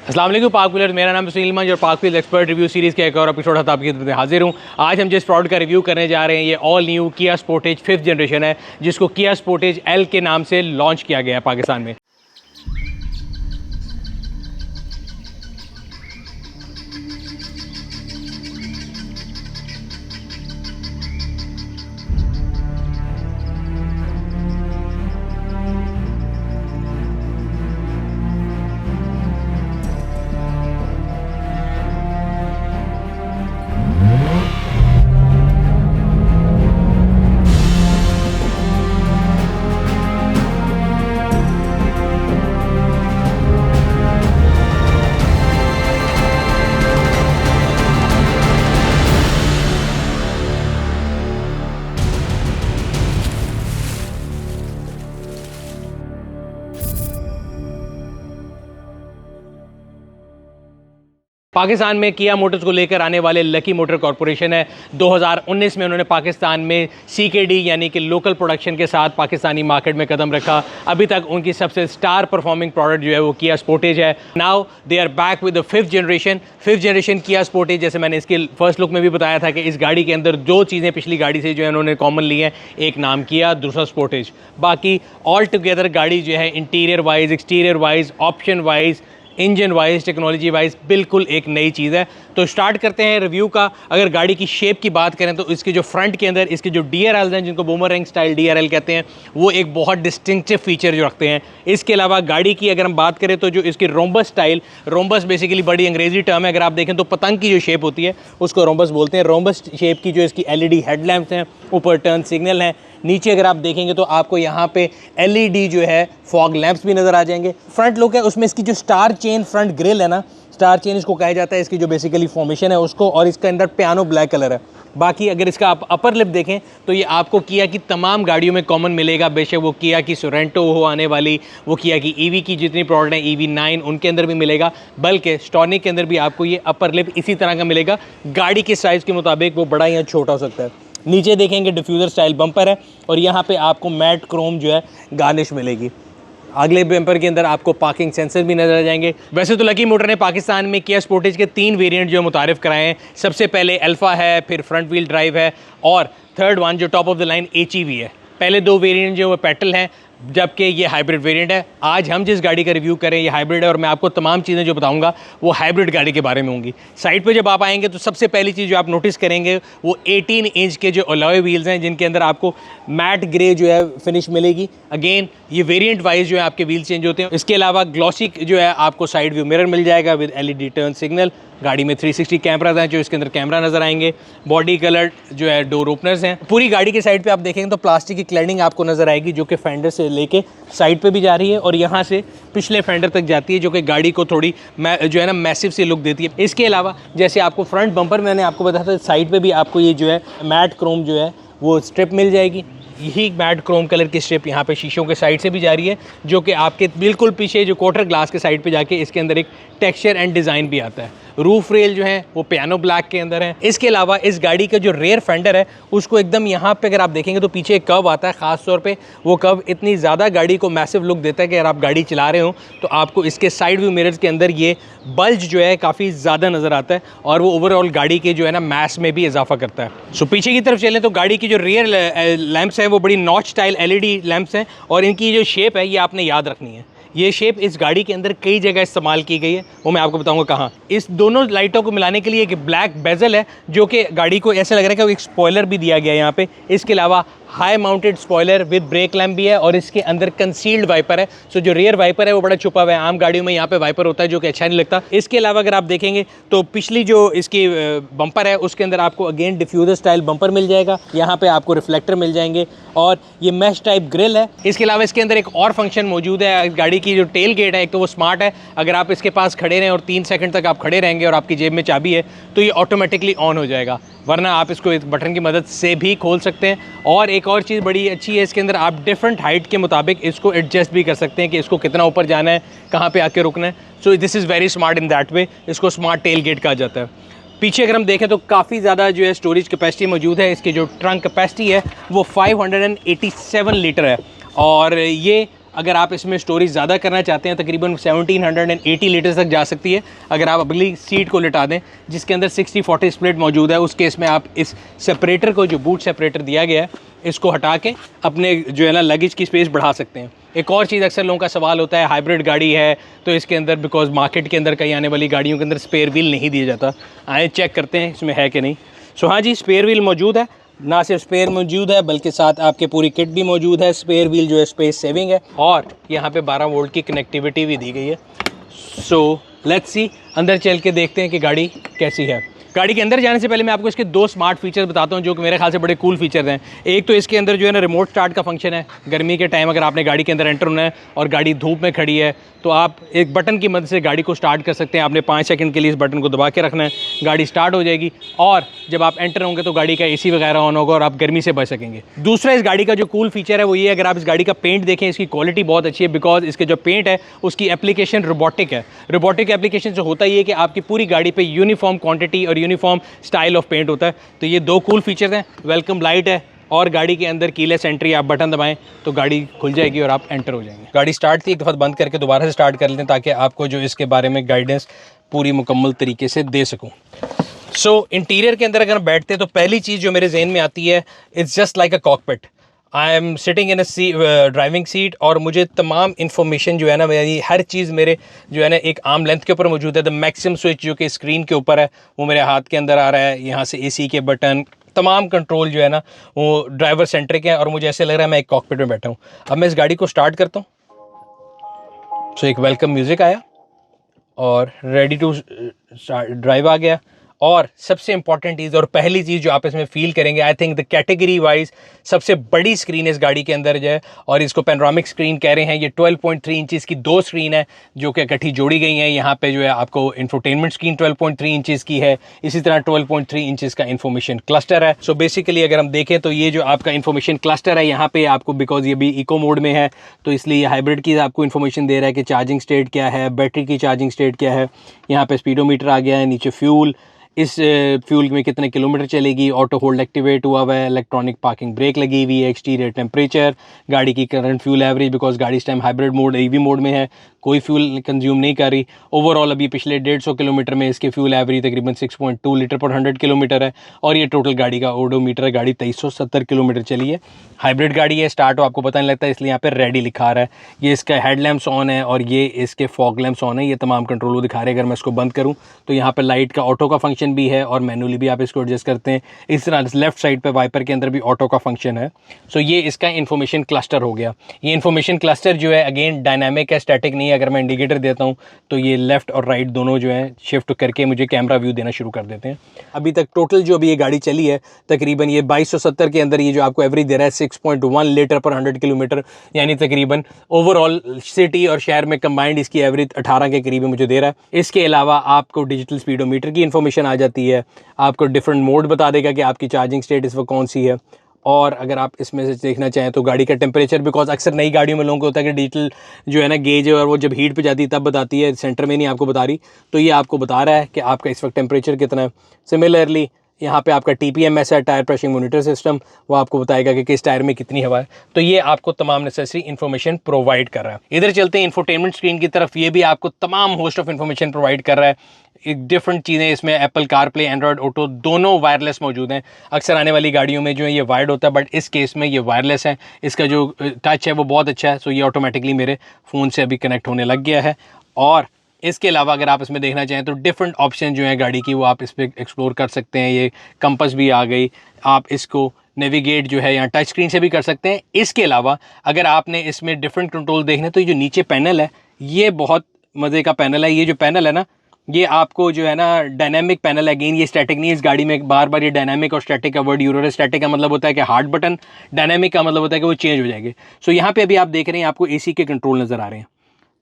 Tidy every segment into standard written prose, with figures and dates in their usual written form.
अस्सलाम वालेकुम पाक व्हीलर्स, मेरा नाम है सुनील मंज और पाक व्हील्स एक्सपर्ट रिव्यू सीरीज़ के एक और एपिसोड साथ आपकी खिदमत में हाजिर हूँ। आज हम जिस प्रोडक्ट का रिव्यू करने जा रहे हैं ये ऑल न्यू किया स्पोर्टेज 5th जनरेशन है, जिसको किया स्पोर्टेज एल के नाम से लॉन्च किया गया है पाकिस्तान में। पाकिस्तान में किया मोटर्स को लेकर आने वाले लकी मोटर कॉरपोरेशन है। 2019 में उन्होंने पाकिस्तान में CKD यानी कि लोकल प्रोडक्शन के साथ पाकिस्तानी मार्केट में कदम रखा। अभी तक उनकी सबसे स्टार परफॉर्मिंग प्रोडक्ट जो है वो किया स्पोर्टेज है। Now they are back with the 5th generation Kia Sportage. जैसे मैंने इसके फर्स्ट लुक में भी बताया था कि इस गाड़ी के अंदर दो चीज़ें पिछली गाड़ी से जो है उन्होंने कॉमन ली हैं, एक नाम किया, दूसरा स्पोर्टेज। बाकी ऑल टुगेदर गाड़ी जो है interior wise, exterior wise, option wise, engine wise, technology wise बिल्कुल एक नई चीज़ है। तो स्टार्ट करते हैं रिव्यू का। अगर गाड़ी की शेप की बात करें तो इसके जो फ्रंट के अंदर इसके जो DRLs हैं, जिनको बूमरैंग स्टाइल DRL कहते हैं, वो एक बहुत डिस्टिंक्टिव फीचर जो रखते हैं। इसके अलावा गाड़ी की अगर हम बात करें तो जो इसकी रोम्बस स्टाइल, रोम्बस बेसिकली बड़ी अंग्रेजी टर्म है। अगर आप देखें तो पतंग की जो शेप होती है उसको रोम्बस बोलते हैं। रोम्बस शेप की जो इसकी LED हेडलैम्प्स हैं, ऊपर टर्न सिग्नल हैं, नीचे अगर आप देखेंगे तो आपको यहाँ पे LED जो है फॉग लैंप्स भी नज़र आ जाएंगे। फ्रंट लुक है उसमें इसकी जो स्टार चेन फ्रंट ग्रिल है ना, स्टार चेन इसको कहा जाता है, इसकी जो बेसिकली फॉर्मेशन है उसको, और इसका अंदर पियानो ब्लैक कलर है। बाकी अगर इसका आप अपर लिप देखें तो ये आपको किया की तमाम गाड़ियों में कॉमन मिलेगा। बेशक वो किया की सोरेंटो हो आने वाली, वो किया की EV की जितनी प्रोडक्ट हैं EV9 उनके अंदर भी मिलेगा, बल्कि स्टॉनिक के अंदर भी आपको ये अपर लिप इसी तरह का मिलेगा। गाड़ी के साइज़ के मुताबिक वो बड़ा या छोटा हो सकता है। नीचे देखेंगे डिफ्यूज़र स्टाइल बम्पर है और यहाँ पे आपको मैट क्रोम जो है गार्निश मिलेगी। अगले बम्पर के अंदर आपको पार्किंग सेंसर भी नजर आ जाएंगे। वैसे तो लकी मोटर ने पाकिस्तान में किया स्पोर्टेज के 3 वेरिएंट जो मुतारिफ कराए हैं। सबसे पहले अल्फा है, फिर फ्रंट व्हील ड्राइव है, और थर्ड वन जो top of the line HEV है। पहले 2 वेरिएंट जो वो पेट्रोल हैं, जबकि ये हाइब्रिड वेरिएंट है। आज हम जिस गाड़ी का रिव्यू करें ये हाइब्रिड है और मैं आपको तमाम चीज़ें जो बताऊंगा वो हाइब्रिड गाड़ी के बारे में होंगी। साइड पे जब आप आएंगे तो सबसे पहली चीज़ जो आप नोटिस करेंगे वो 18 इंच के जो अलॉय व्हील्स हैं, जिनके अंदर आपको मैट ग्रे जो है फिनिश मिलेगी। अगेन ये वेरिएंट वाइज जो है आपके व्हील चेंज होते हैं। इसके अलावा ग्लॉसी जो है आपको साइड व्यू मिरर मिल जाएगा विद LED टर्न सिग्नल। गाड़ी में 360 कैमराज हैं जो इसके अंदर कैमरा नज़र आएंगे। बॉडी कलर जो है डोर ओपनर्स हैं। पूरी गाड़ी के साइड पे आप देखेंगे तो प्लास्टिक की क्लैडिंग आपको नज़र आएगी जो कि फेंडर से लेके साइड पे भी जा रही है और यहाँ से पिछले फेंडर तक जाती है, जो कि गाड़ी को थोड़ी जो है ना मैसिव सी लुक देती है। इसके अलावा जैसे आपको फ्रंट बम्पर मैंने आपको बताया था, साइड पे भी आपको ये जो है मैट क्रोम जो है वो स्ट्रिप मिल जाएगी। यही मैट क्रोम कलर की स्ट्रिप यहाँ पे शीशों के साइड से भी जा रही है, जो कि आपके बिल्कुल पीछे जो क्वार्टर ग्लास के साइड पे जाके इसके अंदर एक टेक्सचर एंड डिज़ाइन भी आता है। रूफ रेल जो है वो पियानो ब्लैक के अंदर है। इसके अलावा इस गाड़ी का जो रेयर फेंडर है उसको एकदम यहाँ पे अगर आप देखेंगे तो पीछे एक कर्व आता है। ख़ास तौर पे वो कर्व इतनी ज़्यादा गाड़ी को मैसिव लुक देता है कि अगर आप गाड़ी चला रहे हो तो आपको इसके साइड व्यू मिरर्स के अंदर ये बल्ज जो है काफ़ी ज़्यादा नज़र आता है और वो ओवरऑल गाड़ी के जो है ना मैस में भी इजाफा करता है। सो पीछे की तरफ चलें तो गाड़ी की जो रियर लैंप्स हैं वो बड़ी नॉच स्टाइल LED लैंप्स हैं और इनकी जो शेप है ये आपने याद रखनी है। ये शेप इस गाड़ी के अंदर कई जगह इस्तेमाल की गई है, वो मैं आपको बताऊंगा कहाँ। इस दोनों लाइटों को मिलाने के लिए एक ब्लैक बेजल है जो कि गाड़ी को ऐसा लग रहा है कि एक स्पॉइलर भी दिया गया है यहाँ पे। इसके अलावा high mounted spoiler with brake lamp भी है और इसके अंदर कंसील्ड वाइपर है। सो जो रियर वाइपर है वो बड़ा छुपा हुआ है। आम गाड़ियों में यहाँ पे वाइपर होता है जो कि अच्छा नहीं लगता। इसके अलावा अगर आप देखेंगे तो पिछली जो इसकी बम्पर है उसके अंदर आपको अगेन डिफ्यूज़र स्टाइल बम्पर मिल जाएगा। यहाँ पे आपको रिफ्लेक्टर मिल जाएंगे और ये मैश टाइप ग्रिल है। इसके अलावा इसके अंदर एक और फंक्शन मौजूद है। गाड़ी की जो टेल गेट है एक तो वो स्मार्ट है। अगर आप इसके पास खड़े रहें और 3 सेकंड तक आप खड़े रहेंगे और आपकी जेब में चाबी है तो ये ऑटोमेटिकली ऑन हो जाएगा, वरना आप इसको इस बटन की मदद से भी खोल सकते हैं। और एक और चीज़ बड़ी अच्छी है, इसके अंदर आप डिफरेंट हाइट के मुताबिक इसको एडजस्ट भी कर सकते हैं कि इसको कितना ऊपर जाना है, कहाँ पे आके रुकना है। So this is very smart in that way. इसको स्मार्ट टेल गेट कहा जाता है। पीछे अगर हम देखें तो काफ़ी ज़्यादा जो है स्टोरेज कैपेसिटी मौजूद है। इसकी जो ट्रंक कैपेसिटी है वो 587 लीटर है और ये अगर आप इसमें स्टोरेज ज़्यादा करना चाहते हैं तकरीबन 1780 लीटर तक जा सकती है अगर आप अगली सीट को लिटा दें, जिसके अंदर 60-40 स्प्लिट मौजूद है। उस केस में आप इस सेपरेटर को, जो बूट सेपरेटर दिया गया है, इसको हटा के अपने जो है ना लगेज की स्पेस बढ़ा सकते हैं। एक और चीज़ अक्सर लोगों का सवाल होता है, हाइब्रिड गाड़ी है तो इसके अंदर, बिकॉज मार्केट के अंदर कहीं आने वाली गाड़ियों के अंदर स्पेयर व्हील नहीं दिया जाता, आए चेक करते हैं इसमें है कि नहीं। सो हाँ जी, स्पेयर व्हील मौजूद है, ना सिर्फ स्पेयर मौजूद है बल्कि साथ आपके पूरी किट भी मौजूद है। स्पेयर व्हील जो है स्पेस सेविंग है और यहाँ पे 12 वोल्ट की कनेक्टिविटी भी दी गई है। सो लेट्स सी, अंदर चल के देखते हैं कि गाड़ी कैसी है। गाड़ी के अंदर जाने से पहले मैं आपको इसके 2 स्मार्ट फीचर्स बताता हूँ जो कि मेरे ख्याल से बड़े कूल फीचर्स हैं। एक तो इसके अंदर जो है ना रिमोट स्टार्ट का फंक्शन है। गर्मी के टाइम अगर आपने गाड़ी के अंदर एंटर होना है और गाड़ी धूप में खड़ी है तो आप एक बटन की मदद से गाड़ी को स्टार्ट कर सकते हैं। आपने 5 सेकंड के लिए इस बटन को दबा के रखना है, गाड़ी स्टार्ट हो जाएगी और जब आप एंटर होंगे तो गाड़ी का एसी वगैरह ऑन होगा और आप गर्मी से बच सकेंगे। दूसरा इस गाड़ी का जो कूल फीचर है वो ये है, अगर आप इस गाड़ी का पेंट देखें, इसकी क्वालिटी बहुत अच्छी है बिकॉज इसके जो पेंट है उसकी एप्लीकेशन रोबोटिक है। रोबोटिक एप्लीकेशन से होता ये है कि आपकी पूरी गाड़ी पे यूनिफॉर्म क्वांटिटी और यूनिफॉर्म स्टाइल ऑफ पेंट होता है। तो ये 2 कूल फीचर्स हैं। वेलकम लाइट है और गाड़ी के अंदर कीलेस एंट्री, आप बटन दबाएं तो गाड़ी खुल जाएगी और आप एंटर हो जाएंगे। गाड़ी स्टार्ट थी, एक दफ़ा बंद करके दोबारा से स्टार्ट कर लें ताकि आपको जो इसके बारे में गाइडेंस पूरी मुकम्मल तरीके से दे सकूं। सो इंटीरियर के अंदर अगर बैठते हैं तो पहली चीज़ जो मेरे जहन में आती है, it's just like a cockpit. I am sitting in driving seat और मुझे तमाम इन्फॉर्मेशन जो है ना, मेरी हर चीज़ मेरे जो है ना एक आर्म लेंथ के ऊपर मौजूद है। द मैक्सिमम स्विच जो कि स्क्रीन के ऊपर है वो मेरे हाथ के अंदर आ रहा है। यहाँ से एसी के बटन, तमाम कंट्रोल जो है ना वो ड्राइवर सेंट्रिक है और मुझे ऐसे लग रहा है मैं एक कॉकपिट में बैठा हूँ। अब मैं इस गाड़ी को स्टार्ट करता हूँ। सो एक वेलकम म्यूज़िक आया और रेडी टू ड्राइव आ गया। और सबसे इंपॉर्टेंट चीज़ और पहली चीज़ जो आप इसमें फील करेंगे, I think the category wise सबसे बड़ी स्क्रीन इस गाड़ी के अंदर जो है, और इसको पैनोरामिक स्क्रीन कह रहे हैं। ये 12.3 इंचज़ की 2 स्क्रीन है जो कि इकट्ठी जोड़ी गई हैं। यहाँ पे जो है आपको इंफोटेनमेंट स्क्रीन 12.3 इंचज़ की है, इसी तरह 12.3 इंचज़ का इन्फॉर्मेशन क्लस्टर है। सो बेसिकली अगर हम देखें तो ये जो आपका इन्फॉर्मेशन क्लस्टर है यहाँ पे आपको, बिकॉज ये भी इको मोड में है तो इसलिए हाइब्रिड की आपको इन्फॉर्मेशन दे रहा है कि चार्जिंग स्टेट क्या है, बैटरी की चार्जिंग स्टेट क्या है। यहाँ पे स्पीडोमीटर आ गया है, नीचे फ्यूल, इस फ्यूल में कितने किलोमीटर चलेगी, ऑटो होल्ड एक्टिवेट हुआ हुआ है, इलेक्ट्रॉनिक पार्किंग ब्रेक लगी हुई है, एक्सटीरियर टेम्परेचर, गाड़ी की करंट फ्यूल एवरेज, बिकॉज गाड़ी इस time hybrid mode EV mode में है, कोई फ्यूल कंज्यूम नहीं कर रही। ओवरऑल अभी पिछले 150 किलोमीटर में इसके फ्यूल एवरेज तकरीबन 6.2 लीटर पर 100 किलोमीटर है और ये टोटल गाड़ी का ओडोमीटर है। गाड़ी 2370 किलोमीटर चली है। हाइब्रिड गाड़ी है, स्टार्ट हो आपको पता नहीं लगता इसलिए यहाँ पे रेडी लिखा रहा है। ये इसका हेडलैम्प्स ऑन है और ये इसके फॉग लैंप्स ऑन है। ये तमाम कंट्रोल वो दिखा रहे हैं। अगर मैं इसको बंद करूँ तो यहाँ पे लाइट का ऑटो का फंक्शन भी है और मैनुअली भी आप इसको एडजस्ट करते हैं। इस तरह लेफ्ट साइड पे वाइपर के अंदर भी ऑटो का फंक्शन है। सो ये इसका इन्फॉर्मेशन क्लस्टर हो गया। ये इन्फॉर्मेशन क्लस्टर जो है अगेन डायनामिक है, स्टैटिक नहीं है। अगर मैं इंडिकेटर देता हूँ तो ये लेफ्ट और राइट दोनों जो है शिफ्ट करके मुझे कैमरा व्यू देना शुरू कर देते हैं। अभी तक टोटल जो अभी ये गाड़ी चली है तकरीबन ये 2270 के अंदर ये जो आपको एवरेज दे रहा है 6.1 लीटर पर 100 किलोमीटर, यानी तकरीबन ओवरऑल सिटी और शहर में कंबाइंड इसकी एवरेज 18 के करीब मुझे दे रहा है। इसके अलावा आपको डिजिटल स्पीडोमीटर की इन्फॉर्मेशन आ जाती है, आपको डिफरेंट मोड बता देगा कि आपकी चार्जिंग स्टेट इस वक्त कौन सी है। और अगर आप इसमें से देखना चाहें तो गाड़ी का टेम्परेचर, बिकॉज अक्सर नई गाड़ियों में लोगों को होता है कि डिजिटल जो है ना गेज है और वो जब हीट पे जाती है तब बताती है, सेंटर में नहीं आपको बता रही। तो ये आपको बता रहा है कि आपका इस वक्त टेम्परेचर कितना है। सिमिलरली यहाँ पे आपका TPMS है, टायर प्रेशर मॉनिटर सिस्टम, वो आपको बताएगा कि किस टायर में कितनी हवा है। तो ये आपको तमाम नेसेसरी इन्फॉर्मेशन प्रोवाइड कर रहा है। इधर चलते हैं इंफोटेनमेंट स्क्रीन की तरफ। ये भी आपको तमाम होस्ट ऑफ इन्फॉर्मेशन प्रोवाइड कर रहा है। एक डिफरेंट चीज़ें इसमें एप्पल कारप्ले, एंड्रॉयड ऑटो दोनों वायरलेस मौजूद हैं। अक्सर आने वाली गाड़ियों में जो है ये वायर्ड होता है, बट इस केस में ये वायरलेस है। इसका जो टच है वो बहुत अच्छा है। सो ये ऑटोमेटिकली मेरे फ़ोन से अभी कनेक्ट होने लग गया है। और इसके अलावा अगर आप इसमें देखना चाहें तो डिफरेंट ऑप्शन जो हैं गाड़ी की वो आप इस पर एक्सप्लोर कर सकते हैं। ये कंपास भी आ गई, आप इसको नेविगेट जो है यहाँ टच स्क्रीन से भी कर सकते हैं। इसके अलावा अगर आपने इसमें डिफरेंट कंट्रोल देखने तो ये जो नीचे पैनल है ये बहुत मज़े का पैनल है। ये जो पैनल है ना ये आपको जो है ना डायनामिक पैनल है। अगेन ये स्टैटिक नहीं है। इस गाड़ी में बार बार ये डायनामिक और स्टैटिक का वर्ड यूज हो रहा है। स्टैटिक का मतलब होता है कि हार्ड बटन, डायनामिक का मतलब होता है कि वो चेंज हो जाएंगे। सो यहाँ पे अभी आप देख रहे हैं आपको AC के कंट्रोल नज़र आ रहे हैं।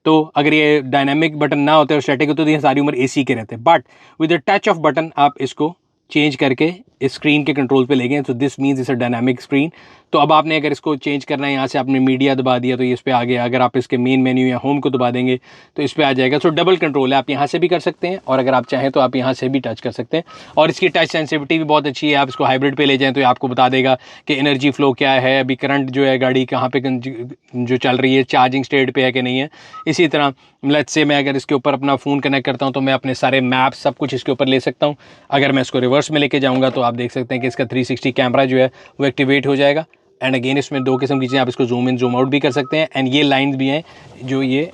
तो अगर ये डायनामिक बटन ना होते और स्टैटिक होते तो ये सारी उम्र AC के रहते, but with the touch off button आप इसको चेंज करके इस स्क्रीन के कंट्रोल पे ले गए, तो this means it's a dynamic screen. तो अब आपने अगर इसको चेंज करना है, यहाँ से आपने मीडिया दबा दिया तो ये इस पर आ गया। अगर आप इसके मेन मेन्यू या होम को दबा देंगे तो इस पर आ जाएगा। तो डबल कंट्रोल है, आप यहाँ से भी कर सकते हैं और अगर आप चाहें तो आप यहाँ से भी टच कर सकते हैं। और इसकी टच सेंसिटिविटी भी बहुत अच्छी है। आप इसको हाइब्रिड पे ले जाएं तो ये आपको बता देगा कि एनर्जी फ्लो क्या है, अभी करंट जो है गाड़ी कहाँ पे जो चल रही है, चार्जिंग स्टेट पे है कि नहीं है। इसी तरह लेट्स से मैं अगर इसके ऊपर अपना फ़ोन कनेक्ट करता हूँ तो मैं अपने सारे मैप सब कुछ इसके ऊपर ले सकता हूँ। अगर मैं इसको रिवर्स में लेके जाऊँगा तो आप देख सकते हैं कि इसका 360 कैमरा जो है वो एक्टिवेट हो जाएगा। एंड अगेन इसमें दो किस्म की चीज़ें, आप इसको जूम इन जूम आउट भी कर सकते हैं। एंड ये लाइन्स भी हैं जो ये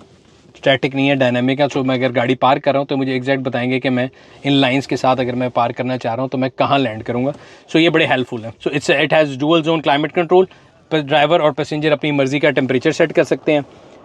स्टैटिक नहीं है, डायनामिक है। सो मैं अगर गाड़ी पार्क कर रहा हूँ तो मुझे एग्जैक्ट बताएंगे कि मैं इन लाइंस के साथ अगर मैं पार्क करना चाह रहा हूँ तो मैं कहाँ लैंड करूँगा। सो ये बड़े हेल्पफुल है। So it has dual zone climate control. Driver और पैसेंजर अपनी मर्ज़ी का टेम्परेचर सेट कर सकते हैं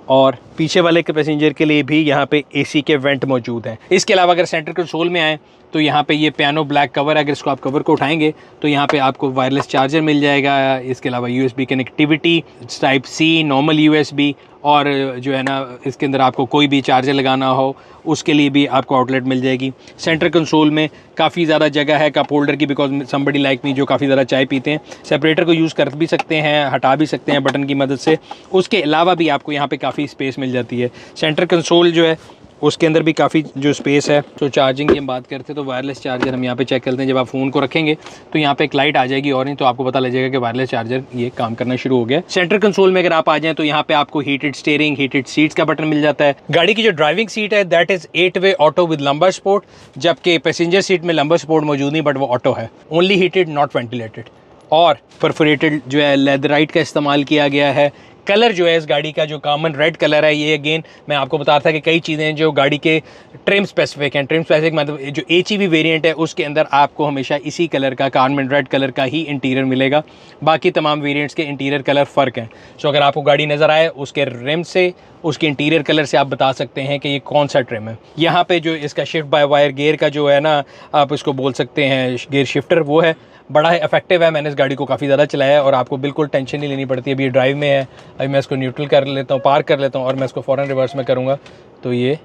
और पीछे वाले के पैसेंजर के लिए भी यहाँ पे एसी के वेंट मौजूद हैं। इसके अलावा अगर सेंटर कंसोल में आए तो यहाँ पे ये पियानो ब्लैक कवर है, अगर इसको आप कवर को उठाएंगे तो यहाँ पे आपको वायरलेस चार्जर मिल जाएगा। इसके अलावा USB connectivity, type C, normal USB, और जो है ना इसके अंदर आपको कोई भी चार्जर लगाना हो उसके लिए भी आपको आउटलेट मिल जाएगी। सेंटर कंसोल में काफ़ी ज़्यादा जगह है कप होल्डर की, बिकॉज समबडी लाइक मी जो काफ़ी ज़्यादा चाय पीते हैं। सेपरेटर को यूज़ कर भी सकते हैं, हटा भी सकते हैं बटन की मदद से। उसके अलावा भी आपको यहाँ पे काफ़ी स्पेस मिल जाती है। सेंटर कंसोल जो है उसके अंदर भी काफ़ी जो स्पेस है। तो चार्जिंग की हम बात करते हैं तो वायरलेस चार्जर हम यहाँ पे चेक करते हैं। जब आप फ़ोन को रखेंगे तो यहाँ पे एक लाइट आ जाएगी और नहीं तो आपको पता लग जाएगा कि वायरलेस चार्जर ये काम करना शुरू हो गया। सेंटर कंसोल में अगर आप आ जाएं तो यहाँ पे आपको हीटेड स्टीयरिंग, हीटेड सीट्स का बटन मिल जाता है। गाड़ी की जो ड्राइविंग सीट है दैट इज़ 8-वे ऑटो विद लंबर सपोर्ट, जबकि पैसेंजर सीट में लंबर सपोर्ट मौजूद नहीं, बट वो ऑटो है, ओनली हीटेड नॉट वेंटिलेटेड। और परफोरेटेड जो है लेदराइट का इस्तेमाल किया गया है। कलर जो है इस गाड़ी का जो कॉमन रेड कलर है, ये अगेन मैं आपको बता रहा था कि कई चीज़ें जो गाड़ी के ट्रिम स्पेसिफिक हैं। ट्रिम स्पेसिफिक मतलब जो HEV वेरिएंट है उसके अंदर आपको हमेशा इसी कलर का, कॉमन रेड कलर का ही इंटीरियर मिलेगा। बाकी तमाम वेरिएंट्स के इंटीरियर कलर फ़र्क हैं। सो अगर आपको गाड़ी नज़र आए उसके रिम से, उसके इंटीरियर कलर से आप बता सकते हैं कि ये कौन सा ट्रिम है। यहाँ पे जो इसका शिफ्ट बाय वायर गियर का जो है ना, आप इसको बोल सकते हैं गियर शिफ्टर, वो है बड़ा इफेक्टिव है। मैंने इस गाड़ी को काफ़ी ज़्यादा चलाया है और आपको बिल्कुल टेंशन नहीं लेनी पड़ती। अभी ये ड्राइव में है, अभी मैं इसको न्यूट्रल कर लेता हूँ, पार्क कर लेता हूँ और मैं इसको फ़ौरन रिवर्स में करूँगा तो ये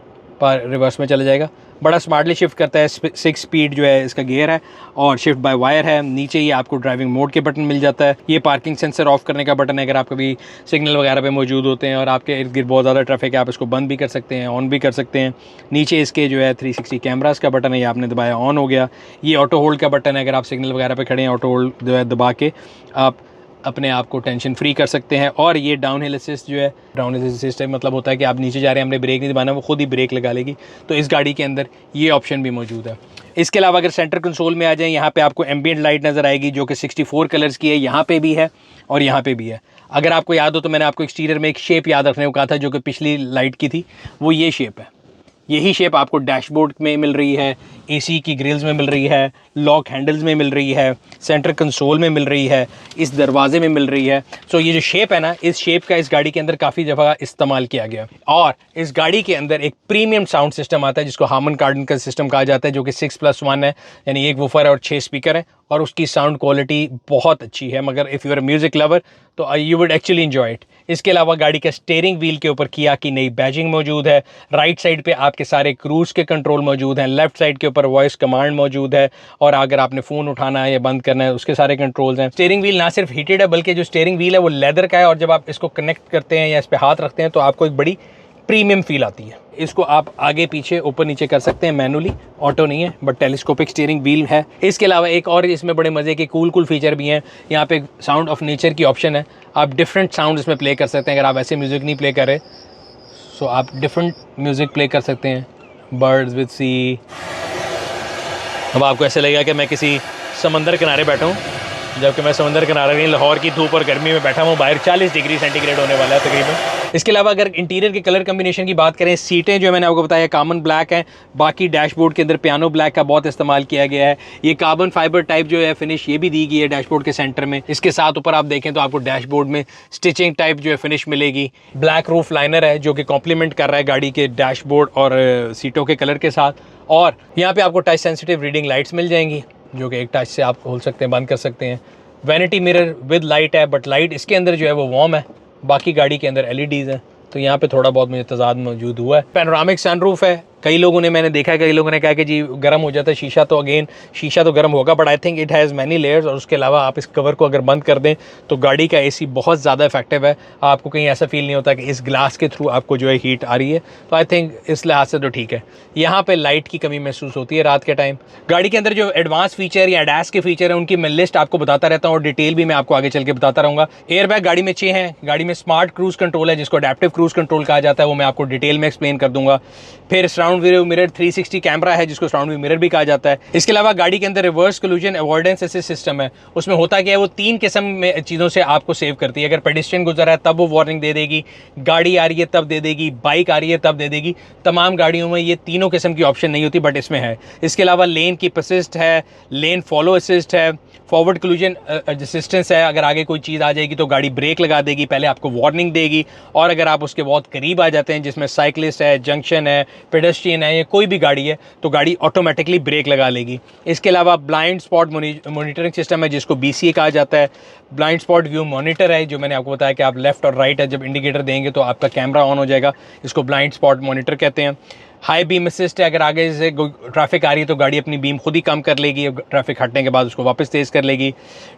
रिवर्स में चला जाएगा। बड़ा स्मार्टली शिफ्ट करता है। 6 स्पीड जो है इसका गियर है और शिफ्ट बाय वायर है। नीचे ही आपको ड्राइविंग मोड के बटन मिल जाता है। ये पार्किंग सेंसर ऑफ करने का बटन है, अगर आप कभी सिग्नल वगैरह पे मौजूद होते हैं और आपके इर्द गिर्द बहुत ज़्यादा ट्रैफिक है, आप इसको बंद भी कर सकते हैं, ऑन भी कर सकते हैं। नीचे इसके जो है 360 कैमरास का बटन है, ये आपने दबाया ऑन हो गया। ये ऑटो होल्ड का बटन है, अगर आप सिग्नल वगैरह पे खड़े हैं ऑटो होल्ड जो है दबा के आप अपने आप को टेंशन फ्री कर सकते हैं। और ये डाउन हिल असिस्ट जो है, डाउन हिल असिस्ट मतलब होता है कि आप नीचे जा रहे हैं, हमने ब्रेक नहीं दबाना, वो खुद ही ब्रेक लगा लेगी। तो इस गाड़ी के अंदर ये ऑप्शन भी मौजूद है। इसके अलावा अगर सेंटर कंसोल में आ जाएं, यहाँ पे आपको एम्बिएंट लाइट नज़र आएगी जो कि 64 कलर्स की है। यहाँ पे भी है और यहाँ पे भी है। अगर आपको याद हो तो मैंने आपको एक्सटीरियर में एक शेप याद रखने को कहा था जो कि पिछली लाइट की थी, वो ये शेप है। यही शेप आपको डैशबोर्ड में मिल रही है, एसी की ग्रिल्स में मिल रही है, लॉक हैंडल्स में मिल रही है, सेंटर कंसोल में मिल रही है, इस दरवाजे में मिल रही है। सो ये जो शेप है ना, इस शेप का इस गाड़ी के अंदर काफ़ी दफ़ा इस्तेमाल किया गया। और इस गाड़ी के अंदर एक प्रीमियम साउंड सिस्टम आता है जिसको हार्मन कार्डन का सिस्टम कहा जाता है, जो कि 6+1 है, यानी एक वूफर है और 6 स्पीकर है और उसकी साउंड क्वालिटी बहुत अच्छी है। मगर if you are music lover तो you would actually enjoy it. इसके अलावा गाड़ी के स्टीयरिंग व्हील के ऊपर किया की नई बैजिंग मौजूद है। राइट साइड पे आपके सारे क्रूज के कंट्रोल मौजूद हैं। लेफ्ट साइड के ऊपर वॉइस कमांड मौजूद है और अगर आपने फ़ोन उठाना है या बंद करना है उसके सारे कंट्रोल्स हैं। स्टीयरिंग व्हील ना सिर्फ हीटेड है बल्कि जो स्टीयरिंग व्हील है वो लेदर का है और जब आप इसको कनेक्ट करते हैं या इस पर हाथ रखते हैं तो आपको एक बड़ी प्रीमियम फील आती है। इसको आप आगे पीछे ऊपर नीचे कर सकते हैं मैनुअली, ऑटो नहीं है बट टेलीस्कोपिक स्टीयरिंग व्हील है। इसके अलावा एक और इसमें बड़े मज़े के कूल फीचर भी हैं। यहाँ पे साउंड ऑफ नेचर की ऑप्शन है, आप डिफरेंट साउंड इसमें प्ले कर सकते हैं। अगर आप ऐसे म्यूज़िक नहीं प्ले करें सो आप डिफरेंट म्यूज़िक प्ले कर सकते हैं, बर्ड्स विद सी। अब आपको ऐसे लगेगा कि मैं किसी समंदर किनारे बैठा हूँ, जबकि मैं समंदर किनारे नहीं, लाहौर की धूप और गर्मी में बैठा हूँ। बाहर 40 डिग्री सेंटीग्रेड होने वाला है तकरीबन। इसके अलावा अगर इंटीरियर के कलर कम्बिनेशन की बात करें, सीटें जो मैंने आपको बताया कॉमन ब्लैक हैं, बाकी डैशबोर्ड के अंदर पियानो ब्लैक का बहुत इस्तेमाल किया गया है। ये कार्बन फाइबर टाइप जो है फिनिश ये भी दी गई है डैशबोर्ड के सेंटर में। इसके साथ ऊपर आप देखें तो आपको डैशबोर्ड में स्टिचिंग टाइप जो है फिनिश मिलेगी। ब्लैक रूफ लाइनर है जो कि कॉम्प्लीमेंट कर रहा है गाड़ी के डैशबोर्ड और सीटों के कलर के साथ। और यहाँ पे आपको टच सेंसिटिव रीडिंग लाइट्स मिल जाएंगी जो कि एक टच से आप खोल सकते हैं, बंद कर सकते हैं। वैनिटी मिरर विद लाइट है, बट लाइट इसके अंदर जो है वो वार्म है, बाकी गाड़ी के अंदर LEDs हैं, तो यहाँ पे थोड़ा बहुत मुझे तजाद मौजूद हुआ है। पैनोरामिक सनरूफ है, कई लोगों ने, मैंने देखा है कई लोगों ने कहा कि जी गर्म हो जाता है शीशा, तो अगेन शीशा तो गर्म होगा, but I think it has many layers. और उसके अलावा आप इस कवर को अगर बंद कर दें तो गाड़ी का एसी बहुत ज़्यादा इफेक्टिव है, आपको कहीं ऐसा फील नहीं होता कि इस ग्लास के थ्रू आपको जो है हीट आ रही है। तो आई थिंक इस लिहाज से तो ठीक है। यहाँ पे लाइट की कमी महसूस होती है रात के टाइम। गाड़ी के अंदर जो एडवांस फीचर या एडास के फीचर है उनकी मैं लिस्ट आपको बताता रहता हूँ और डिटेल भी मैं आपको आगे चल के बताता रहूँगा। एयर बैग गाड़ी में 6 हैं, गाड़ी में स्मार्ट क्रूज कंट्रोल है जिसको अडेप्टिव क्रूज कंट्रोल कहा जाता है, वो मैं आपको डिटेल में एक्सप्लेन कर दूंगा। फिर सराउंड व्यू मिरर 360 कैमरा है जिसको सराउंड व्यू मिरर भी कहा जाता है। इसके अलावा गाड़ी के अंदर reverse collision avoidance assist system है। उसमें होता क्या है, वो 3 किस्म में चीज़ों से आपको सेव करती है। अगर पेडिस्ट्रियन गुजर है तब वो वार्निंग दे देगी, गाड़ी आ रही है तब दे देगी, बाइक आ रही है तब दे देगी। तमाम गाड़ियों में ये तीनों किस्म की ऑप्शन नहीं होती, बट इसमें है। इसके अलावा लेन कीप असिस्ट है, लेन फॉलो असिस्ट है, फॉरवर्ड कोलिजन असिस्टेंस है। अगर आगे कोई चीज़ आ जाएगी तो गाड़ी ब्रेक लगा देगी, पहले आपको वार्निंग देगी। और अगर आप उसके बहुत करीब आ जाते हैं, जिसमें साइकिलिस्ट है, जंक्शन है, पेडेस्ट्रियन है, या कोई भी गाड़ी है, तो गाड़ी ऑटोमेटिकली ब्रेक लगा लेगी। इसके अलावा ब्लाइंड स्पॉट मॉनिटरिंग सिस्टम है जिसको BCA कहा जाता है। ब्लाइंड स्पॉट व्यू मॉनिटर है, जो मैंने आपको बताया कि आप लेफ्ट और राइट है जब इंडिकेटर देंगे तो आपका कैमरा ऑन हो जाएगा, इसको ब्लाइंड स्पॉट मॉनिटर कहते हैं। हाई बीम असिस्ट है, अगर आगे से ट्रैफिक आ रही है तो गाड़ी अपनी बीम खुद ही कम कर लेगी, ट्रैफिक हटने के बाद उसको वापस तेज़ कर लेगी।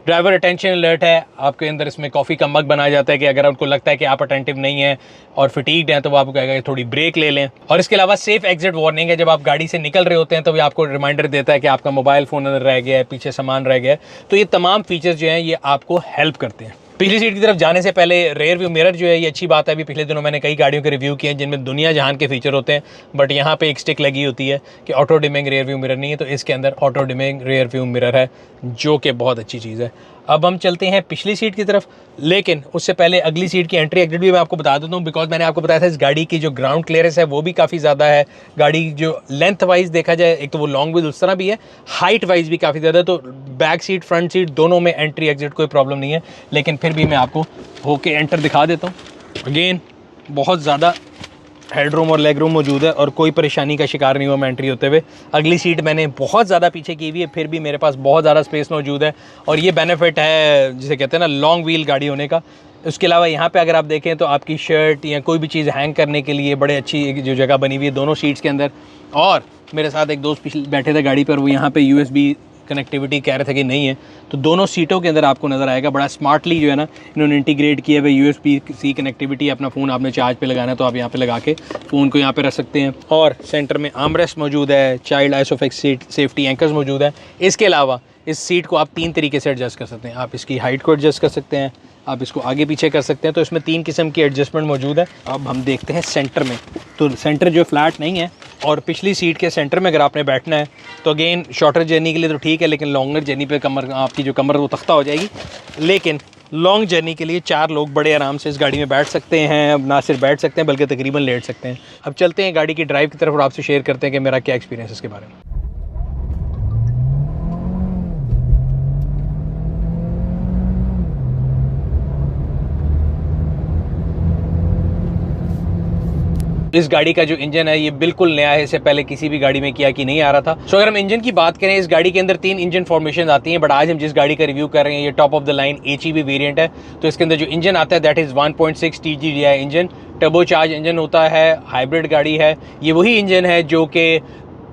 ड्राइवर अटेंशन अलर्ट है, आपके अंदर इसमें कॉफ़ी का मग बनाया जाता है कि अगर उनको लगता है कि आप अटेंटिव नहीं हैं और फिटीग्ड हैं तो वो आपको कहेगा कि थोड़ी ब्रेक ले लें। और इसके अलावा सेफ एग्जिट वार्निंग है, जब आप गाड़ी से निकल रहे होते हैं तो वो आपको रिमाइंडर देता है कि आपका मोबाइल फ़ोन अंदर रह गया है, पीछे सामान रह गया है। तो ये तमाम फीचर्स जो हैं ये आपको हेल्प करते हैं। पिछली सीट की तरफ जाने से पहले रेयर व्यू मिरर जो है ये अच्छी बात है। अभी पिछले दिनों मैंने कई गाड़ियों के रिव्यू किए हैं जिनमें दुनिया जहान के फीचर होते हैं, बट यहाँ पे एक स्टिक लगी होती है कि auto dimming rear view mirror नहीं है, तो इसके अंदर auto dimming rear view mirror है जो कि बहुत अच्छी चीज़ है। अब हम चलते हैं पिछली सीट की तरफ, लेकिन उससे पहले अगली सीट की एंट्री एग्जिट भी मैं आपको बता देता हूँ, बिकॉज मैंने आपको बताया था इस गाड़ी की जो ग्राउंड क्लियरेंस है वो भी काफ़ी ज़्यादा है। गाड़ी जो लेंथ वाइज देखा जाए, एक तो वो लॉन्ग विद उस तरह भी है, हाइट वाइज भी काफ़ी ज़्यादा है, तो बैक सीट फ्रंट सीट दोनों में एंट्री एग्जिट कोई प्रॉब्लम नहीं है। लेकिन फिर भी मैं आपको होके एंटर दिखा देता हूँ। अगेन बहुत ज़्यादा हेडरूम और लेग रूम मौजूद है और कोई परेशानी का शिकार नहीं हुआ मैं एंट्री होते हुए। अगली सीट मैंने बहुत ज़्यादा पीछे की हुई है, फिर भी मेरे पास बहुत ज़्यादा स्पेस मौजूद है और ये बेनिफिट है जिसे कहते हैं ना लॉन्ग व्हील गाड़ी होने का। उसके अलावा यहाँ पे अगर आप देखें तो आपकी शर्ट या कोई भी चीज़ हैंग करने के लिए बड़े अच्छी जो जगह बनी हुई है दोनों सीट्स के अंदर। और मेरे साथ एक दोस्त पिछले बैठे थे गाड़ी पर, वो यहाँ पे USB कनेक्टिविटी कह रहे थे कि नहीं है, तो दोनों सीटों के अंदर आपको नज़र आएगा। बड़ा स्मार्टली जो है ना इन्होंने इंटीग्रेट किया है USB-C कनेक्टिविटी। अपना फ़ोन आपने चार्ज पे लगाना है तो आप यहाँ पे लगा के फ़ोन को यहाँ पे रख सकते हैं। और सेंटर में आर्मरेस्ट मौजूद है, child isofix seat safety anchors मौजूद है। इसके अलावा इस सीट को आप 3 तरीके से एडजस्ट कर सकते हैं। आप इसकी हाइट को एडजस्ट कर सकते हैं, आप इसको आगे पीछे कर सकते हैं, तो इसमें 3 किस्म की एडजस्टमेंट मौजूद है। अब हम देखते हैं सेंटर में, तो सेंटर जो फ्लैट नहीं है और पिछली सीट के सेंटर में अगर आपने बैठना है तो अगेन शॉर्टर जर्नी के लिए तो ठीक है, लेकिन लॉन्गर जर्नी पे कमर आपकी जो कमर वो तख्ता हो जाएगी। लेकिन लॉन्ग जर्नी के लिए 4 लोग बड़े आराम से इस गाड़ी में बैठ सकते हैं। अब ना सिर्फ बैठ सकते हैं बल्कि तकरीबन लेट सकते हैं। अब चलते हैं गाड़ी की ड्राइव की तरफ और आपसे शेयर करते हैं कि मेरा क्या एक्सपीरियंस है इसके बारे में। इस गाड़ी का जो इंजन है ये बिल्कुल नया है, इससे पहले किसी भी गाड़ी में किया कि नहीं आ रहा था। सो अगर हम इंजन की बात करें, इस गाड़ी के अंदर 3 इंजन फॉर्मेशन आती हैं, बट आज हम जिस गाड़ी का रिव्यू कर रहे हैं ये top of the line HEV variant है। तो इसके अंदर जो इंजन आता है that is 1.6 TGDI engine, turbocharge engine होता है, हाइब्रिड गाड़ी है। ये वही इंजन है जो कि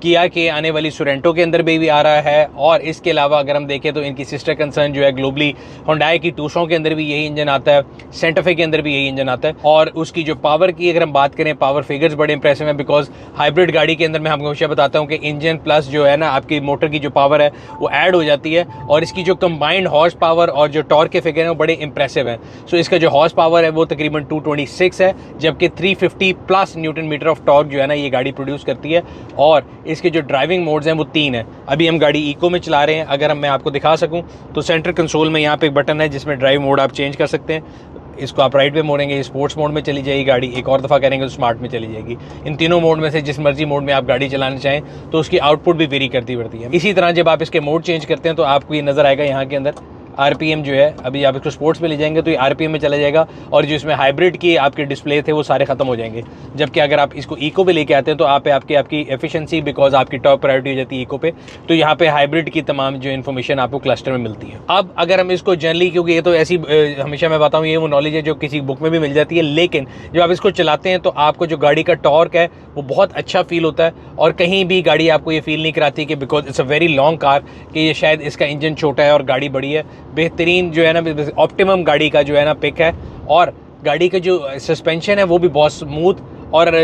किया के आने वाली सोरेंटो के अंदर भी आ रहा है। और इसके अलावा अगर हम देखें तो इनकी सिस्टर कंसर्न जो है ग्लोबली हुंडई की टूसों के अंदर भी यही इंजन आता है, सेंटा फे के अंदर भी यही इंजन आता है। और उसकी जो पावर की अगर हम बात करें, पावर फिगर्स बड़े इंप्रेसिव हैं, बिकॉज हाइब्रिड गाड़ी के अंदर मैं आपको हमेशा बताता हूँ कि इंजन प्लस जो है ना आपकी मोटर की जो पावर है वो ऐड हो जाती है और इसकी जो कंबाइंड हॉर्स पावर और जो टॉर्क के फिगर हैं वो बड़े इंप्रेसिव हैं। सो इसका जो हॉर्स पावर है वो तकरीबन 226 है, जबकि 350 plus newton metre of torque जो है ना ये गाड़ी प्रोड्यूस करती है। और इसके जो ड्राइविंग मोड्स हैं वो 3 है। अभी हम गाड़ी इको में चला रहे हैं। अगर मैं आपको दिखा सकूं तो सेंटर कंसोल में यहाँ पे एक बटन है जिसमें ड्राइव मोड आप चेंज कर सकते हैं। इसको आप राइट पे मोड़ेंगे स्पोर्ट्स मोड में चली जाएगी गाड़ी, एक और दफ़ा करेंगे तो स्मार्ट में चली जाएगी। इन तीनों मोड में से जिस मर्जी मोड में आप गाड़ी चलाना चाहें तो उसकी आउटपुट भी वेरी करती बढ़ती है। इसी तरह जब आप इसके मोड चेंज करते हैं तो आपको ये नज़र आएगा यहाँ के अंदर आरपीएम जो है, अभी आप इसको स्पोर्ट्स पे ले जाएंगे तो ये आरपीएम में चला जाएगा, और जो इसमें हाइब्रिड की आपके डिस्प्ले थे वो सारे खत्म हो जाएंगे। जबकि अगर आप इसको इको पे लेके आते हैं तो आप आपकी एफिशिएंसी, बिकॉज आपकी टॉप प्रायोरिटी हो जाती है इको पे, तो यहाँ पे हाइब्रिड की तमाम जो इन्फॉर्मेशन आपको क्लस्टर में मिलती है। अब अगर हम इसको जनरली, क्योंकि ये तो ऐसी हमेशा मैं बताऊँ ये वो नॉलेज है जो किसी बुक में भी मिल जाती है, लेकिन जब आप इसको चलाते हैं तो आपको जो गाड़ी का टॉर्क है वो बहुत अच्छा फील होता है, और कहीं भी गाड़ी आपको ये फील नहीं कराती कि because it's a very long car कि ये शायद इसका इंजन छोटा है और गाड़ी बड़ी है। बेहतरीन जो है ना, ऑप्टिमम गाड़ी का जो है ना पिक है, और गाड़ी का जो सस्पेंशन है वो भी बहुत स्मूथ। और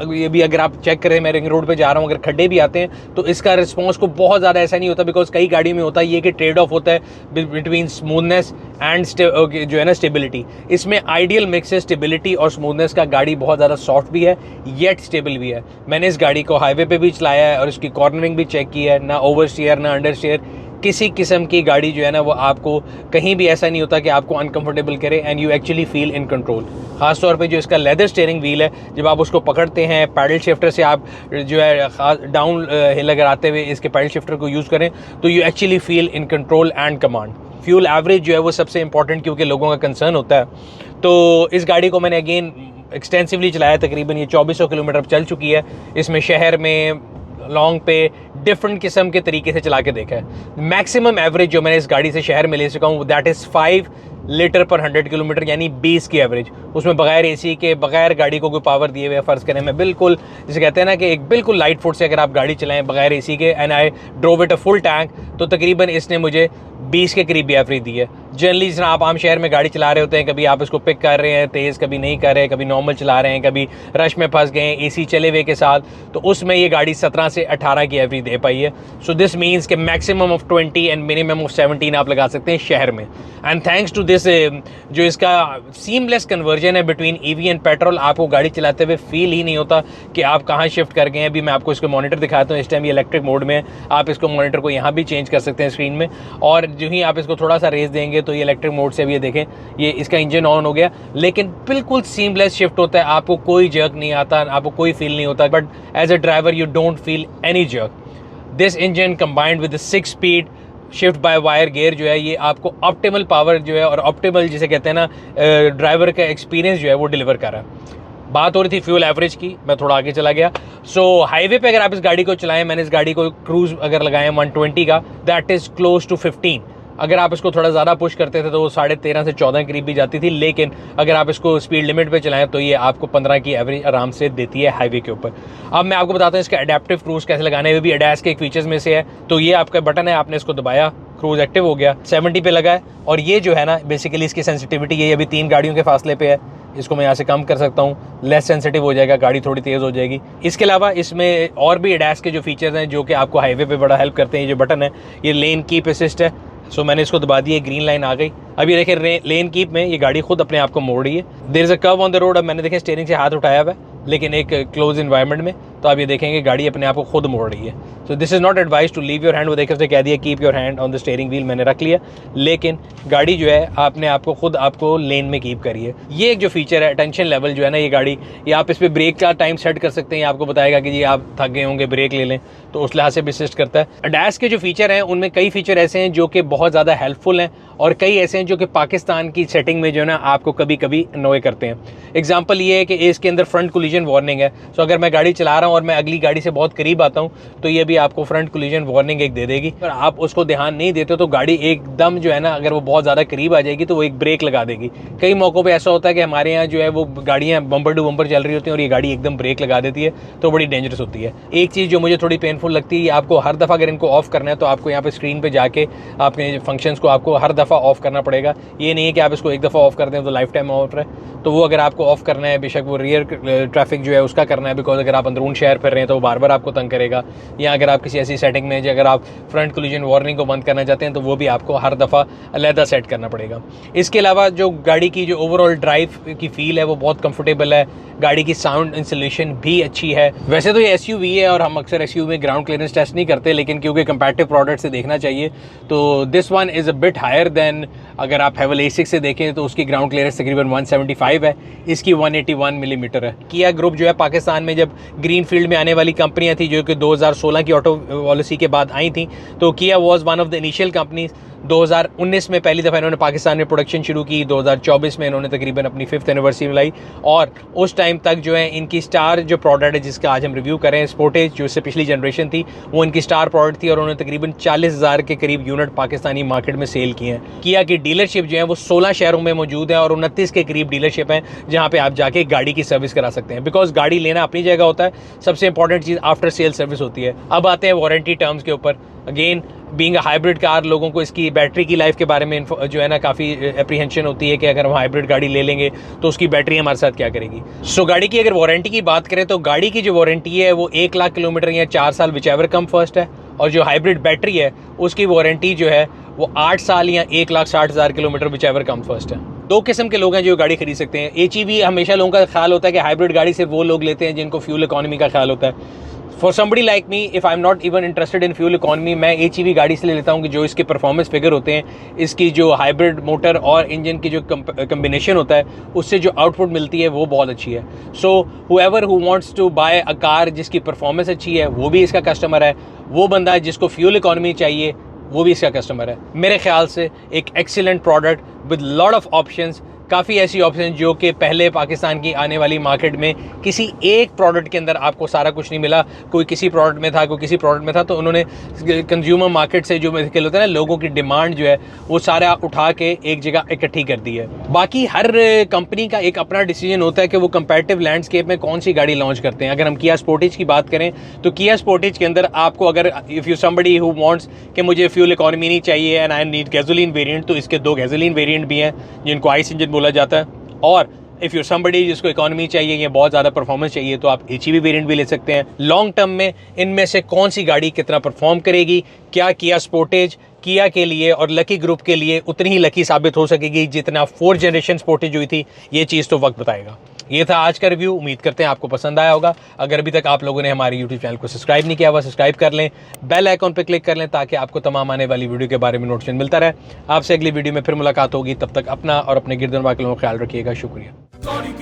ये भी अगर आप चेक करें, मैं रिंग रोड पे जा रहा हूँ, अगर खड्डे भी आते हैं तो इसका रिस्पॉन्स को बहुत ज़्यादा ऐसा नहीं होता, बिकॉज कई गाड़ियों में होता है ये कि ट्रेड ऑफ होता है बिटवीन स्मूथनेस एंड जो है ना स्टेबिलिटी। इसमें आइडियल मिक्स है स्टेबिलिटी और स्मूथनेस का। गाड़ी बहुत ज़्यादा सॉफ्ट भी है येट स्टेबल भी है। मैंने इस गाड़ी को हाईवे पे भी चलाया है और इसकी कॉर्नरिंग भी चेक की है, ना ओवर स्टीयर ना अंडर स्टीयर, किसी किस्म की गाड़ी जो है ना वो आपको कहीं भी ऐसा नहीं होता कि आपको अनकंफर्टेबल करे, and you actually feel in control. खासतौर पे जो इसका लेदर स्टीयरिंग व्हील है, जब आप उसको पकड़ते हैं पैडल शिफ्टर से, आप जो है डाउन हिल अगर आते हुए इसके पैडल शिफ्टर को यूज़ करें तो you actually feel in control and command. Fuel average जो है वो सबसे इंपॉर्टेंट, क्योंकि लोगों का कंसर्न होता है। तो इस गाड़ी को मैंने अगेन एक्सटेंसिवली चलाया, तकरीबन ये 2400 किलोमीटर चल चुकी है। इसमें शहर में लॉन्ग पे डिफरेंट किस्म के तरीके से चला के देखा है। मैक्सिमम एवरेज जो मैंने इस गाड़ी से शहर में ले चुका हूँ दैट इज़ 5 लीटर पर 100 किलोमीटर, यानी 20 की एवरेज। उसमें बगैर एसी के, बगैर गाड़ी को कोई पावर दिए हुए, फ़र्ज़ करें मैं बिल्कुल जिसे कहते हैं ना कि एक बिल्कुल लाइट फुट से अगर आप गाड़ी चलाएं बगैर एसी के, and I drove it a full tank, तो तकरीबन इसने मुझे 20 के करीब एवरेज दी है। जनरली जिस आप आम शहर में गाड़ी चला रहे होते हैं, कभी आप इसको पिक कर रहे हैं तेज़, कभी नहीं कर रहे, कभी नॉर्मल चला रहे हैं, कभी रश में फंस गए एसी चले हुए के साथ, तो उसमें ये गाड़ी 17 से 18 की एवरेज दे पाई है। सो दिस मीन्स कि maximum of 20 and minimum of 17 आप लगा सकते हैं शहर में। एंड थैंक्स टू दिस, जो इसका सीमलेस कन्वर्जन है बिटवीन ईवी एंड पेट्रोल, आपको गाड़ी चलाते हुए फील ही नहीं होता कि आप कहाँ शिफ्ट कर गए हैं। अभी मैं आपको इसको मॉनिटर दिखाता हूँ, इस टाइम ये इलेक्ट्रिक मोड में है। आप इसको मॉनिटर को यहाँ भी चेंज कर सकते हैं स्क्रीन में, और जो ही आप इसको थोड़ा सा रेस देंगे तो ये इलेक्ट्रिक मोड से भी ये देखें ये इसका इंजन ऑन हो गया, लेकिन बिल्कुल सीमलेस शिफ्ट होता है। आपको कोई जर्क नहीं आता, आपको कोई फील नहीं होता, but as a driver you don't feel any jerk. This engine combined with 6 speed shift by wire gear जो है, ये आपको ऑप्टिमल पावर जो है और ऑप्टिमल जिसे कहते हैं ना ड्राइवर का एक्सपीरियंस जो है वो डिलीवर कर रहा है। बात हो रही थी फ्यूल एवरेज की, मैं थोड़ा आगे चला गया। हाईवे पे अगर आप इस गाड़ी को चलाएं, मैंने इस गाड़ी को क्रूज़ अगर लगाएं 120 का, दैट इज़ क्लोज टू 15। अगर आप इसको थोड़ा ज़्यादा पुश करते थे तो वो 13.5 से 14 के करीब भी जाती थी, लेकिन अगर आप इसको स्पीड लिमिट पे चलाएं तो ये आपको 15 की एवरेज आराम से देती है हाईवे के ऊपर। अब मैं आपको बताता हूँ इसका एडेप्टिव क्रूज़ कैसे लगाना है, वो भी एडास के एक फीचर्स में से है। तो ये आपका बटन है, आपने इसको दबाया, क्रूज़ एक्टिव हो गया, 70 पे लगा है, और ये जो है ना बेसिकली इसकी सेंसिटिविटी ये अभी 3 गाड़ियों के फासले पे है। इसको मैं यहाँ से कम कर सकता हूँ, लेस सेंसिटिव हो जाएगा, गाड़ी थोड़ी तेज़ हो जाएगी। इसके अलावा इसमें और भी एडास के जो फीचर्स हैं जो कि आपको हाईवे पे बड़ा हेल्प करते हैं। ये जो बटन है ये लेन कीप असिस्ट है, सो मैंने इसको दबा दिया, ग्रीन लाइन आ गई। अब ये देखें लेन कीप में ये गाड़ी खुद अपने आप को मोड़ रही है। There is a curve on the road. अब मैंने देखें स्टीयरिंग से हाथ उठाया हुआ है, लेकिन एक क्लोज इन्वायरमेंट में, तो आप ये देखेंगे गाड़ी अपने आप को खुद मोड़ रही है। So this is not advice to leave your hand. वो देखिए उसने कह दिया keep your hand on the steering wheel, मैंने रख लिया, लेकिन गाड़ी जो है आपने आपको खुद आपको लेन में कीप करी है। ये एक जो फीचर है टेंशन लेवल जो है ना, ये गाड़ी, ये आप इस पर ब्रेक का टाइम सेट कर सकते हैं। आपको बताएगा कि जी आप थक गए होंगे, ब्रेक ले लें, तो उस लिहाज से भी असिस्ट करता है। एडास के जो फीचर हैं उनमें कई फीचर ऐसे हैं जो कि बहुत ज़्यादा हेल्पफुल हैं, और कई ऐसे हैं जो कि पाकिस्तान की सेटिंग में जो है ना आपको कभी कभी अनॉय करते हैं। एग्जांपल ये है कि इसके अंदर फ्रंट कोलिजन वार्निंग है। सो अगर मैं गाड़ी चला रहा हूँ और मैं अगली गाड़ी से बहुत करीब आता हूँ तो ये भी आपको फ्रंट कोलिजन वार्निंग एक दे देगी। अगर आप उसको ध्यान नहीं देते तो गाड़ी एकदम जो है ना, अगर वो बहुत ज़्यादा करीब आ जाएगी तो वो एक ब्रेक लगा देगी। कई मौक़ों पर ऐसा होता है कि हमारे यहाँ जो है वो गाड़ियाँ बम्पर टू बम्पर चल रही होती हैं और ये गाड़ी एकदम ब्रेक लगा देती है, तो बड़ी डेंजरस होती है। एक चीज़ जो मुझे थोड़ी पेनफुल लगती है, आपको हर दफ़ा अगर इनको ऑफ़ करना है तो आपको यहाँ पर स्क्रीन पर जाके अपने फंक्शंस को आपको हर दफ़ा ऑफ़ करना पड़ेगा। ये नहीं है कि आप इसको एक दफ़ा ऑफ कर दें तो लाइफ टाइम ऑफ रहे। तो वो अगर आपको ऑफ करना है, बेशक वो रियर ट्रैफिक जो है उसका करना है, बिकॉज अगर आप अंदरून शहर फिर रहे हैं तो वो बार बार आपको तंग करेगा। या अगर आप किसी ऐसी सेटिंग में अगर आप फ्रंट कोलिजन वार्निंग को बंद करना चाहते हैं तो वो भी आपको हर दफ़ा अलहदा सेट करना पड़ेगा। इसके अलावा जो गाड़ी की जो ओवरऑल ड्राइव की फील है वो बहुत कंफर्टेबल है। गाड़ी की साउंड इंसुलेशन भी अच्छी है। वैसे तो ये एसयूवी है और हम अक्सर एसयूवी में ग्राउंड क्लियरेंस टेस्ट नहीं करते, लेकिन क्योंकि कंपैरेटिव प्रोडक्ट से देखना चाहिए तो this one is a bit higher than अगर आप हेवल A6 से देखें तो उसकी ग्राउंड क्लियरेंस तकरीबन 175 है, इसकी 181 मिलीमीटर है। किया ग्रुप जो है पाकिस्तान में जब ग्रीन फील्ड में आने वाली कंपनियां थी जो कि 2016 की ऑटो पॉलिसी के बाद आई थी। तो किया was one of the initial companies. 2019 में पहली दफ़ा इन्होंने पाकिस्तान में प्रोडक्शन शुरू की। 2024 में इन्होंने तकरीबन अपनी 5th एनिवर्सरी मिलाई और उस टाइम तक जो है इनकी स्टार जो प्रोडक्ट है जिसका आज हम रिव्यू करें, स्पोर्टेज, जो इससे पिछली जनरेशन थी, वो इनकी स्टार प्रोडक्ट थी और उन्होंने तकरीबन 40,000 के करीब यूनिट पाकिस्तानी मार्केट में सेल किए हैं। किया की डीलरशिप जो है वो 16 शहरों में मौजूद है और 29 के करीब डीलरशिप हैं जहाँ पे आप जाके गाड़ी की सर्विस करा सकते हैं। बिकॉज गाड़ी लेना अपनी जगह होता है, सबसे इंपॉर्टेंट चीज़ आफ्टर सेल सर्विस होती है। अब आते हैं वारंटी टर्म्स के ऊपर। अगेन बीइंग हाइब्रिड कार, लोगों को इसकी बैटरी की लाइफ के बारे में जो है ना काफ़ी एप्रीहेंशन होती है कि अगर हम हाइब्रिड गाड़ी ले लेंगे तो उसकी बैटरी हमारे साथ क्या करेगी। सो गाड़ी की अगर वारंटी की बात करें तो गाड़ी की जो वारंटी है वो 1 लाख किलोमीटर या 4 साल विचएवर कम फर्स्ट है, और जो हाइब्रिड बैटरी है उसकी वारंटी जो है वो 8 साल या 1,60,000 किलोमीटर विचएवर कम फर्स्ट है। दो किस्म के लोग हैं जो गाड़ी खरीद सकते हैं। HEV हमेशा लोगों का ख्याल होता है कि हाइब्रिड गाड़ी सिर्फ वो लोग लेते हैं जिनको फ्यूल इकोनॉमी का ख्याल होता है। For somebody like me, if I am not even interested in fuel economy, मैं HEV गाड़ी से ले लेता हूँ कि जो इसके परफॉर्मेंस फिगर होते हैं, इसकी जो हाइब्रिड मोटर और इंजन की जो कम्बिनेशन होता है उससे जो आउटपुट मिलती है वो बहुत अच्छी है। So whoever who wants to buy a car जिसकी परफॉर्मेंस अच्छी है वो भी इसका कस्टमर है, वो बंदा जिसको फ्यूल इकोनॉमी चाहिए वो भी इसका कस्टमर है। मेरे ख्याल से एक excellent product with lot of options, काफ़ी ऐसी ऑप्शन जो कि पहले पाकिस्तान की आने वाली मार्केट में किसी एक प्रोडक्ट के अंदर आपको सारा कुछ नहीं मिला। कोई किसी प्रोडक्ट में था, कोई किसी प्रोडक्ट में था, तो उन्होंने कंज्यूमर मार्केट से जो मुश्किल होता है ना, लोगों की डिमांड जो है वो सारा उठा के एक जगह इकट्ठी कर दी है। बाकी हर कंपनी का एक अपना डिसीजन होता है कि वो कंपैरेटिव लैंडस्केप में कौन सी गाड़ी लॉन्च करते हैं। अगर हम किया स्पोर्टेज की बात करें तो किया स्पोर्टेज के अंदर आपको, अगर if you somebody who wants कि मुझे फ्यूल इकोनॉमी नहीं चाहिए and I need gasoline variant, तो इसके 2 गैसोलीन वेरिएंट भी हैं जिनको आइस इंजन बोला जाता है। और इफ़ यू समबडी जिसको इकोनॉमी चाहिए या बहुत ज़्यादा परफॉर्मेंस चाहिए तो आप HEV वेरिएंट भी ले सकते हैं। लॉन्ग टर्म में इनमें से कौन सी गाड़ी कितना परफॉर्म करेगी, क्या किया स्पोर्टेज किया के लिए और लकी ग्रुप के लिए उतनी ही लकी साबित हो सकेगी जितना 4th जनरेशन स्पोर्टेज हुई थी, ये चीज़ तो वक्त बताएगा। ये था आज का रिव्यू, उम्मीद करते हैं आपको पसंद आया होगा। अगर अभी तक आप लोगों ने हमारे YouTube चैनल को सब्सक्राइब नहीं किया हुआ, सब्सक्राइब कर लें, बेल आइकॉन पर क्लिक कर लें ताकि आपको तमाम आने वाली वीडियो के बारे में नोटिफिकेशन मिलता रहे। आपसे अगली वीडियो में फिर मुलाकात होगी, तब तक अपना और अपने गिरदन वालों का ख्याल रखिएगा। शुक्रिया।